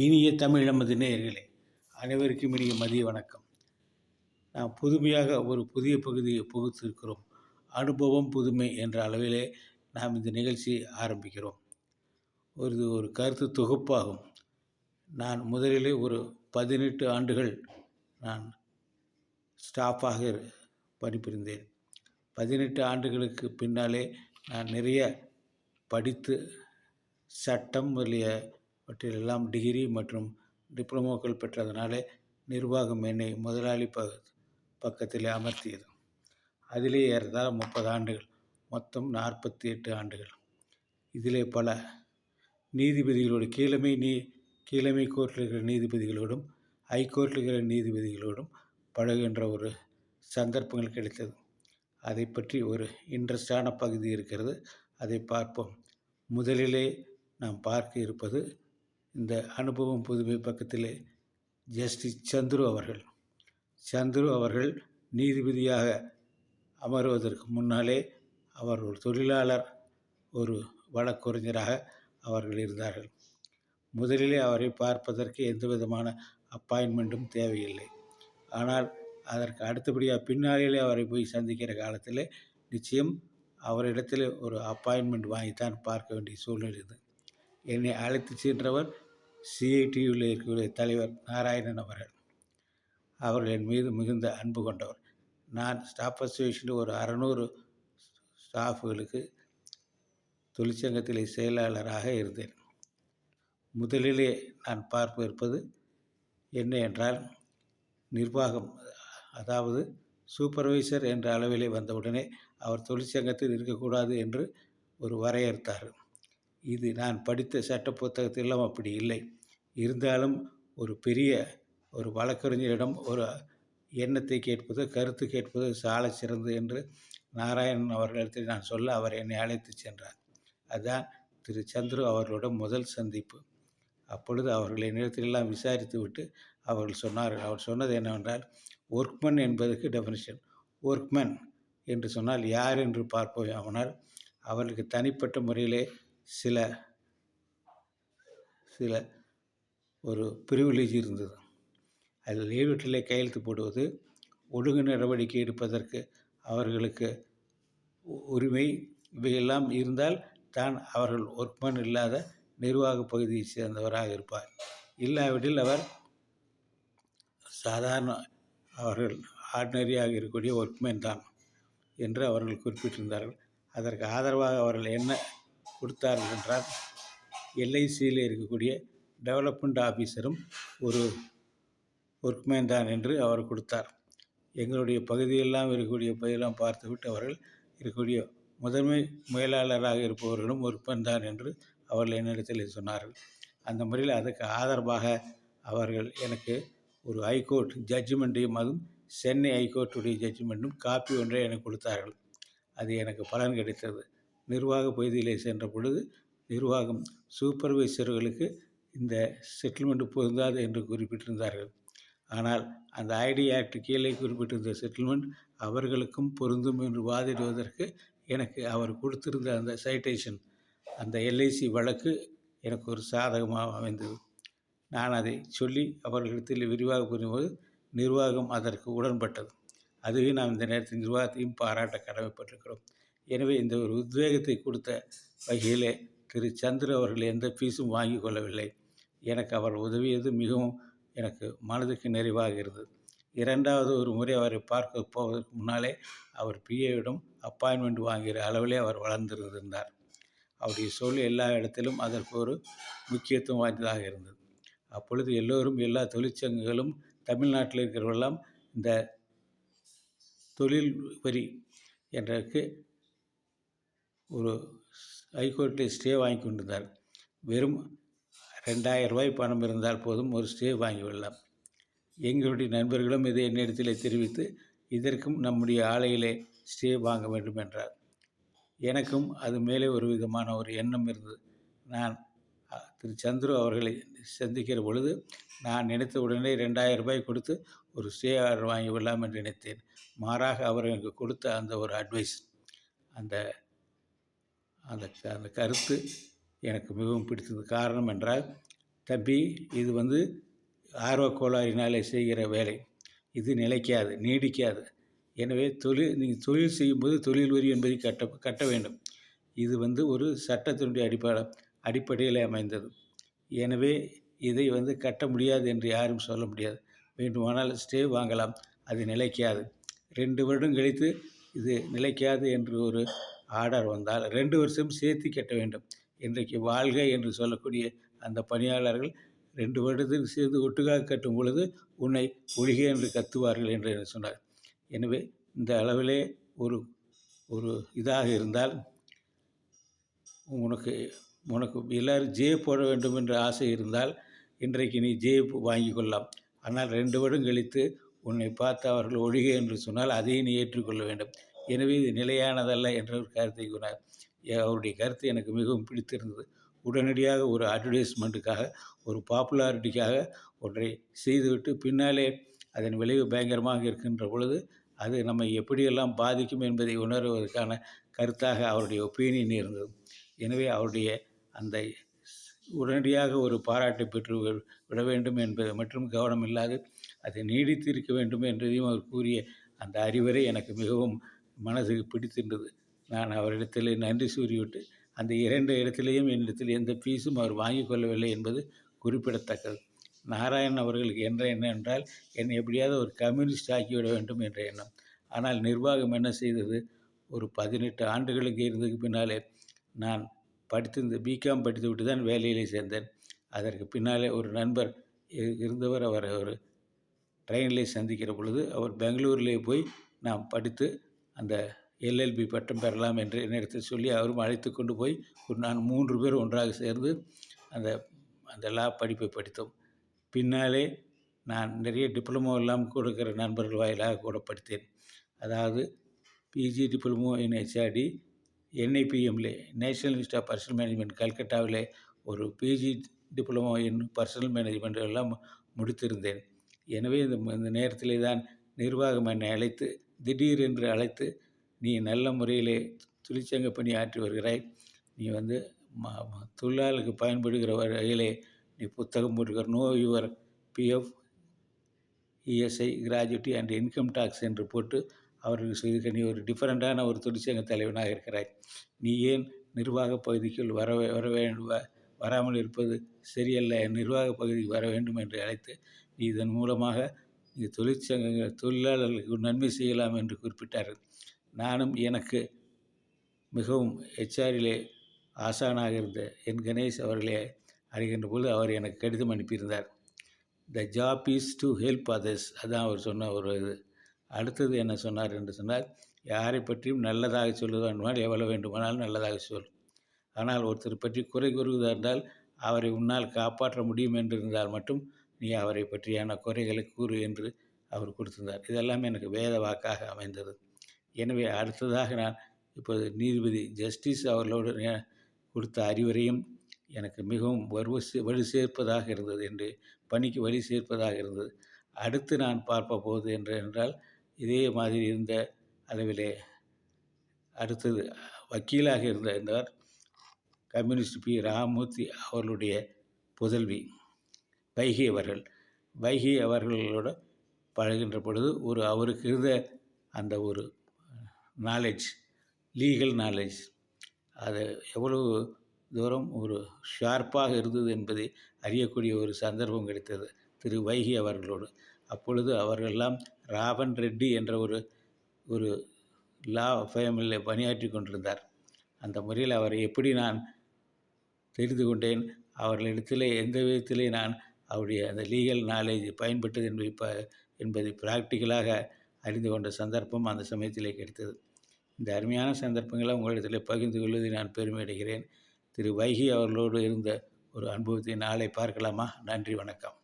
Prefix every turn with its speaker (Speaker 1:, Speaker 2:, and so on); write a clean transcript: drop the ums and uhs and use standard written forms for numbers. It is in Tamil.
Speaker 1: இனிய தமிழ் நமது நேயர்களே, அனைவருக்கும் இனிய மதிய வணக்கம். நாம் புதுமையாக ஒரு புதிய பகுதியை புகுத்திருக்கிறோம். அனுபவம் புதுமை என்ற அளவிலே நாம் இந்த நிகழ்ச்சியை ஆரம்பிக்கிறோம். ஒரு கருத்து தொகுப்பாகும். நான் முதலிலே ஒரு 18 ஆண்டுகள் நான் ஸ்டாஃபாக பணிபுரிந்தேன். 18 ஆண்டுகளுக்கு பின்னாலே நான் நிறைய படித்து சட்டம் முதலியவற்றிலெல்லாம் டிகிரி மற்றும் டிப்ளமோக்கள் பெற்றதனாலே நிர்வாகம் என்னை முதலாளி பக்கத்தில் அமர்த்தியது. அதிலே ஏறத்தாழ 30 ஆண்டுகள், மொத்தம் 48 ஆண்டுகள். இதிலே பல நீதிபதிகளோடு கீழமை கோர்ட்டில் இருக்கிற நீதிபதிகளோடும் ஹைகோர்ட்டில் இருக்கிற நீதிபதிகளோடும் பழகுகின்ற ஒரு சந்தர்ப்பங்கள் கிடைத்தது. அதை பற்றி ஒரு இன்ட்ரெஸ்டான பகுதி இருக்கிறது, அதை பார்ப்போம். முதலிலே நாம் பார்க்க இருப்பது இந்த அனுபவம் புதுமை பக்கத்திலே ஜஸ்டிஸ் சந்துரு அவர்கள் நீதிபதியாக அமர்வதற்கு முன்னாலே அவர் ஒரு தொழிலாளர், ஒரு வழக்கறிஞராக அவர்கள் இருந்தார்கள். முதலிலே அவரை பார்ப்பதற்கு எந்த விதமான அப்பாயின்மெண்ட்டும் தேவையில்லை. ஆனால் அதற்கு அடுத்தபடியாக பின்னாலே அவரை போய் சந்திக்கிற காலத்தில் நிச்சயம் அவரிடத்தில் ஒரு அப்பாயின்மெண்ட் வாங்கித்தான் பார்க்க வேண்டிய சூழ்நிலை இது. என்னை அழைத்து சென்றவர் சிஐடியில் இருக்கக்கூடிய தலைவர் நாராயணன் அவர்கள் என் மீது மிகுந்த அன்பு கொண்டவர். நான் ஸ்டாஃப் அசோசியேஷனில் ஒரு 600 ஸ்டாஃப்களுக்கு தொழிற்சங்கத்திலே செயலாளராக இருந்தேன். முதலிலே நான் பார்க்க இருப்பது என்ன என்றால், நிர்வாகம், அதாவது சூப்பர்வைசர் என்ற அளவிலே வந்தவுடனே அவர் தொழிற்சங்கத்தில் இருக்கக்கூடாது என்று ஒரு வரையறுத்தார். இது நான் படித்த சட்ட புத்தகத்திலும் அப்படி இல்லை. இருந்தாலும் ஒரு பெரிய ஒரு வழக்கறிஞரிடம் ஒரு எண்ணத்தை கேட்பது, கருத்து கேட்பது சால சிறந்தது என்று நாராயணன் அவர்களிடத்தில் நான் சொல்ல அவர் என்னை அழைத்து சென்றார். அதுதான் திரு சந்துரு அவர்களோட முதல் சந்திப்பு. அப்பொழுது அவர்கள் என்னிடத்திலெல்லாம் விசாரித்து விட்டு அவர்கள் சொன்னார்கள். அவர் சொன்னது என்னவென்றால், ஒர்க்மேன் என்பதற்கு டெஃபினிஷன், ஒர்க்மேன் என்று சொன்னால் யார் என்று பார்ப்போம். ஆனால் அவர்களுக்கு தனிப்பட்ட முறையிலே சில ஒரு பிரிவிலேஜ் இருந்தது. அதில் ஏவற்றிலே கையெழுத்து போடுவது, ஒழுங்கு நடவடிக்கை எடுப்பதற்கு அவர்களுக்கு உரிமை, இவையெல்லாம் இருந்தால் தான் அவர்கள் ஒர்க்மேன் இல்லாத நிர்வாக பகுதியை சேர்ந்தவராக இருப்பார். இல்லாவிடில் அவர் சாதாரண அவர்கள் ஆர்டினரியாக இருக்கக்கூடிய ஒர்க்மேன் தான் என்று அவர்கள் குறிப்பிட்டிருந்தார்கள். அதற்கு ஆதரவாக அவர்கள் என்ன கொடுத்தார்கள் என்றால், எல்ஐசியில் இருக்கக்கூடிய டெவலப்மெண்ட் ஆஃபீஸரும் ஒரு ஒர்க்மேன் தான் என்று அவர் கொடுத்தார். எங்களுடைய பகுதியெல்லாம் இருக்கக்கூடிய பகுதியெல்லாம் பார்த்துவிட்டு அவர்கள் இருக்கக்கூடிய முதன்மை மேலாளராக இருப்பவர்களும் ஒர்க்மேன் தான் என்று அவர்கள் என்னிடத்தில் சொன்னார்கள். அந்த முறையில் அதற்கு ஆதரவாக அவர்கள் எனக்கு ஒரு ஹைகோர்ட் ஜட்ஜ்மெண்ட்டையும், அதுவும் சென்னை ஹைகோர்ட்டுடைய ஜட்ஜ்மெண்ட்டும் காப்பி ஒன்றை எனக்கு கொடுத்தார்கள். அது எனக்கு பலன் கிடைத்தது. நிர்வாக பகுதியிலே சென்ற பொழுது நிர்வாகம் சூப்பர்வைசர்களுக்கு இந்த செட்டில்மெண்ட் பொருந்தாது என்று குறிப்பிட்டிருந்தார்கள். ஆனால் அந்த ஐடி ஆக்ட் கீழே குறிப்பிட்டிருந்த செட்டில்மெண்ட் அவர்களுக்கும் பொருந்தும் என்று வாதிடுவதற்கு எனக்கு அவர் கொடுத்திருந்த அந்த சைட்டேஷன், அந்த எல்ஐசி வழக்கு எனக்கு ஒரு சாதகமாக அமைந்தது. நான் அதை சொல்லி அவர்களிடத்தில் விரிவாக புரியும்போது நிர்வாகம் அதற்கு உடன்பட்டது. அதுவே நாம் இந்த நேரத்தில் நிர்வாகத்தையும் பாராட்ட கடமைப்பட்டிருக்கிறோம். எனவே இந்த ஒரு உத்வேகத்தை கொடுத்த வகையிலே திரு சந்திர அவர்கள் எந்த ஃபீஸும் வாங்கி கொள்ளவில்லை. எனக்கு அவர் உதவியது மிகவும் எனக்கு மனதுக்கு நிறைவாக இருந்தது. இரண்டாவது ஒரு முறை அவரை பார்க்க போவதற்கு முன்னாலே அவர் பிஏவிடம் அப்பாயின்மெண்ட் வாங்குகிற அளவிலே அவர் வளர்ந்திருந்தார். அவருடைய சொல் எல்லா இடத்திலும் அதற்கு ஒரு முக்கியத்துவம் வாய்ந்ததாக இருந்தது. அப்பொழுது எல்லோரும், எல்லா தொழிற்சங்கங்களும் தமிழ்நாட்டில் இருக்கிறவரெல்லாம் இந்த தொழில் வரி என்றக்கு ஒரு ஹைகோர்ட்டில் ஸ்டே வாங்கி கொண்டிருந்தார். வெறும் 2000 ரூபாய் பணம் இருந்தால் போதும், ஒரு ஸ்டே வாங்கிவிடலாம். எங்களுடைய நண்பர்களும் இதை என்னிடத்தில் தெரிவித்து இதற்கும் நம்முடைய ஆலையிலே ஸ்டே வாங்க வேண்டும் என்றார். எனக்கும் அது மேலே ஒரு விதமான ஒரு எண்ணம் இருந்தது. நான் திரு சந்துரு அவர்களை சந்திக்கிற பொழுது நான் நினைத்த உடனே 2000 ரூபாய் கொடுத்து ஒரு ஸ்டே ஆர்டர் வாங்கி விடலாம் என்று நினைத்தேன். மாறாக அவர் எனக்கு கொடுத்த அந்த ஒரு அட்வைஸ், அந்த அந்த அந்த கருத்து எனக்கு மிகவும் பிடித்தது. காரணம் என்றால், தம்பி, இது ஆர்வக் கோளாறினாலே செய்கிற வேலை. இது நிலைக்காது, நீடிக்காது. எனவே நீங்கள் தொழில் செய்யும்போது தொழில் வரி என்பதை கட்ட வேண்டும். இது ஒரு சட்டத்தினுடைய அடிப்படையில் அமைந்தது. எனவே இதை கட்ட முடியாது என்று யாரும் சொல்ல முடியாது. வேண்டுமானால் ஸ்டே வாங்கலாம், அது நிலைக்காது. 2 வருடம் கழித்து இது நிலைக்காது என்று ஒரு ஆர்டர் வந்தால் 2 வருஷம் சேர்த்து கட்ட வேண்டும். இன்றைக்கு வாழ்க என்று சொல்லக்கூடிய அந்த பணியாளர்கள் 2 வருடத்துக்கு சேர்த்து ஒட்டுக்காக கட்டும் பொழுது உன்னை ஒழிக என்று கத்துவார்கள் என்று சொன்னார். எனவே இந்த அளவிலே ஒரு ஒரு இதாக இருந்தால் உனக்கு எல்லோரும் ஜே போட வேண்டும் என்ற ஆசை இருந்தால் இன்றைக்கு நீ ஜே வாங்கி கொள்ளலாம். ஆனால் 2 வருடம் கழித்து உன்னை பார்த்து அவர்கள் ஒழிக என்று சொன்னால் அதையும் நீ ஏற்றுக்கொள்ள வேண்டும். எனவே இது நிலையானதல்ல என்ற ஒரு கருத்தை கூறினார். அவருடைய கருத்து எனக்கு மிகவும் பிடித்திருந்தது. உடனடியாக ஒரு அட்வர்டைஸ்மெண்ட்டுக்காக, ஒரு பாப்புலாரிட்டிக்காக ஒன்றை செய்துவிட்டு பின்னாலே அதன் விளைவு பயங்கரமாக இருக்கின்ற பொழுது அது நம்மை எப்படியெல்லாம் பாதிக்கும் என்பதை உணர்வதற்கான கருத்தாக அவருடைய ஒப்பீனியன் இருந்தது. எனவே அவருடைய அந்த உடனடியாக ஒரு பாராட்டை பெற்று விட வேண்டும் என்பது மற்றும் கவனம் இல்லாது அதை நீடித்து இருக்க வேண்டும் என்றதையும் அவர் கூறிய அந்த அறிவுரை எனக்கு மிகவும் மனதுக்கு பிடித்திருந்தது. நான் அவரிடத்தில் நன்றி கூறிவிட்டு அந்த 2 இடத்திலேயும் என்னிடத்தில் எந்த ஃபீஸும் அவர் வாங்கி கொள்ளவில்லை என்பது குறிப்பிடத்தக்கது. நாராயணன் அவர்களுக்கு என்ற எண்ணம் என்றால் என்னை எப்படியாவது ஒரு கம்யூனிஸ்ட் ஆக்கிவிட வேண்டும் என்ற எண்ணம். ஆனால் நிர்வாகம் என்ன செய்தது? ஒரு 18 ஆண்டுகளுக்கு இருந்ததுக்கு பின்னாலே நான் படித்து பிகாம் படித்து விட்டு தான் வேலையிலே சேர்ந்தேன். அதற்கு பின்னாலே ஒரு நண்பர் இருந்தவர், அவர் ஒரு ட்ரெயினிலே சந்திக்கிற பொழுது அவர் பெங்களூரிலே போய் நாம் படித்து அந்த எல்எல்பி பட்டம் பெறலாம் என்று என்னிடத்தில் சொல்லி அவரும் அழைத்து கொண்டு போய் நான் 3 பேர் ஒன்றாக சேர்ந்து அந்த லா படிப்பை படித்தோம். பின்னாலே நான் நிறைய டிப்ளமோ எல்லாம் கொடுக்கிற நண்பர்கள் வாயிலாக கூட படித்தேன். அதாவது பிஜி டிப்ளமோ இன் ஹெச்ஆர்டி, என்ஐபிஎம்லே national institute of personnel management கல்கட்டாவிலே ஒரு PG diploma in personnel management எல்லாம் முடித்திருந்தேன். எனவே இந்த நேரத்திலே தான் நிர்வாகம் என்னை அழைத்து திடீரென்று அழைத்து, நீ நல்ல முறையிலே தொழிற்சங்க பணி ஆற்றி வருகிறாய், நீ தொழிலாளருக்கு பயன்படுகிற வகையிலே நீ புத்தகம் போட்டுக்கிற know your PF, ESI, gratuity and income tax என்று போட்டு அவர்களுக்கு செய்து நீ ஒரு டிஃப்ரெண்ட்டான ஒரு தொழிற்சங்க தலைவனாக இருக்கிறாய். நீ ஏன் நிர்வாக பகுதிக்குள் வராமல் இருப்பது சரியல்ல, நிர்வாக பகுதிக்கு வர வேண்டும் என்று அழைத்து நீ இதன் மூலமாக நீ தொழிலாளர்களுக்கு நன்மை செய்யலாம் என்று குறிப்பிட்டார்கள். நானும் எனக்கு மிகவும் ஹெச்ஆரிலே ஆசானாக இருந்த என் கணேஷ் அவர்களே அறிகின்ற பொழுது அவர் எனக்கு கடிதம் அனுப்பியிருந்தார். The job is to help others, அதான் அவர் சொன்ன ஒரு இது. அடுத்தது என்ன சொன்னார் என்று சொன்னால், யாரை பற்றியும் நல்லதாக சொல்லுவதால் எவ்வளோ வேண்டுமானாலும் நல்லதாக சொல். ஆனால் ஒருத்தர் பற்றி குறை கூறுவதாக இருந்தால் அவரை உன்னால் காப்பாற்ற முடியும் என்று இருந்தால் மட்டும் நீ அவரை பற்றியான குறைகளை கூறு என்று அவர் கொடுத்திருந்தார். இதெல்லாம் எனக்கு வேத வாக்காக அமைந்தது. எனவே அடுத்ததாக நான் இப்போது நீதிபதி ஜஸ்டிஸ் அவர்களோடு கொடுத்த அறிவுரையும் எனக்கு மிகவும் வலு சேர்ப்பதாக இருந்தது, என்று பணிக்கு வழி சேர்ப்பதாக இருந்தது. அடுத்து நான் பார்ப்ப போவது என்றால் இதே மாதிரி இருந்த அளவிலே அடுத்தது வக்கீலாக இருந்தார் கம்யூனிஸ்ட் பி. ராமமூர்த்தி அவர்களுடைய புதல்வி வைகை அவர்களோட பழகின்ற பொழுது அவருக்கு இருந்த அந்த ஒரு நாலேஜ், லீகல் நாலேஜ், அது எவ்வளவு தூரம் ஒரு ஷார்ப்பாக இருந்தது என்பதை அறியக்கூடிய ஒரு சந்தர்ப்பம் கிடைத்தது திரு வைகை அவர்களோடு. அப்பொழுது அவர்களெல்லாம் ராவன் ரெட்டி என்ற ஒரு லா ஃபேமிலியில் பணியாற்றி கொண்டிருந்தார். அந்த முறையில் அவரை எப்படி நான் தெரிந்து கொண்டேன், அவர்களிடத்தில் எந்த விதத்திலே நான் அவருடைய அந்த லீகல் நாலேஜ் பயன்பட்டது என்பதை ப்ராக்டிக்கலாக அறிந்து கொண்ட சந்தர்ப்பம் அந்த சமயத்திலே கிடைத்தது. இந்த அருமையான சந்தர்ப்பங்களை உங்களிடத்தில் பகிர்ந்து கொள்வதை நான் பெருமை அடைகிறேன். திரு வைகை அவர்களோடு இருந்த ஒரு அனுபவத்தை நாளை பார்க்கலாமா? நன்றி, வணக்கம்.